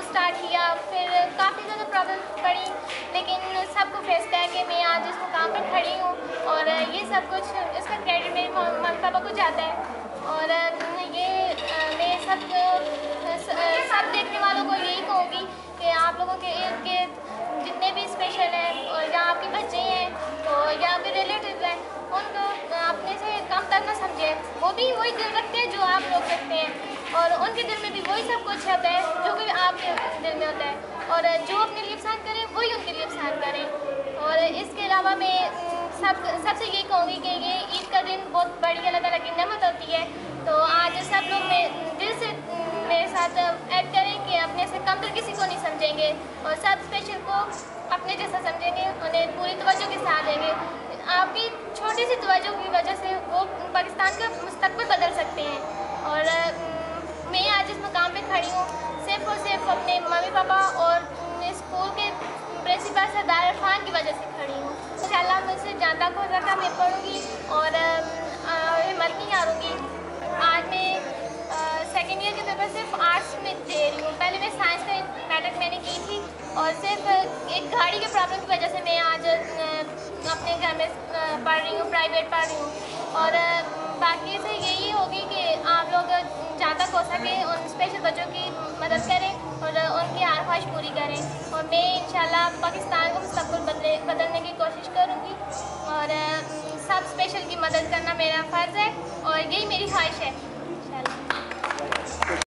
Start किया, फिर काफ़ी ज़्यादा प्रॉब्लम पड़ी, लेकिन सबको फेस करके मैं आज इस मुकाम पर खड़ी हूँ। और ये सब कुछ इसका क्रेडिट मेरे मम्मी पापा को जाता है। और ये मैं सब देखने वालों को यही कहूँगी कि आप लोगों के इर्द गिर्द जितने भी स्पेशल हैं और या आपके बच्चे हैं तो या आपके रिलेटिव हैं, उनको अपने से कम तक ना समझें। वो भी वही दिल रखते हैं जो आप लोग रखते हैं, और उनके दिल में भी वही सब कुछ होता है जो कि आपके दिल में होता है। और जो अपने लिए पसंद करें वही उनके लिए पसंद करें। और इसके अलावा मैं सबसे यही कहूँगी कि ये ईद का दिन बहुत बड़ी अल्लाह ताला की नेमत होती है। तो आज सब लोग दिल से मेरे साथ ऐड करें कि अपने से कमतर किसी को नहीं समझेंगे और सब स्पेशल को अपने जैसा समझेंगे, उन्हें पूरी तवज्जो के साथ देंगे। आपकी छोटी सी तवज्जो की वजह से वो पाकिस्तान का मुस्तकबिल बदल सकते हैं। और मैं आज इस मुकाम पे खड़ी हूँ सिर्फ और सिर्फ अपने मम्मी पापा और स्कूल के प्रिंसिपल सरदार इरफान की वजह से खड़ी हूँ। इंशाल्लाह मुझसे जहाँ तक हो सका मैं पढ़ूँगी और हिम्मत नहीं हारूँगी। आज मैं सेकेंड ईयर के पेपर सिर्फ आर्ट्स में दे रही हूँ। पहले मैं साइंस का मैट्रिक मैंने की थी और सिर्फ एक गाड़ी के प्रॉब्लम की वजह से मैं आज अपने घर में पढ़ रही हूँ, प्राइवेट पढ़ रही हूँ। और बाकी से यही होगी कि आप लोग जहाँ तक हो सके उन स्पेशल बच्चों की मदद करें और उनकी ख्वाहिश पूरी करें। और मैं इंशाल्लाह पाकिस्तान को मुस्तकबिल बदलने की कोशिश करूँगी और सब स्पेशल की मदद करना मेरा फ़र्ज़ है और यही मेरी ख्वाहिश है।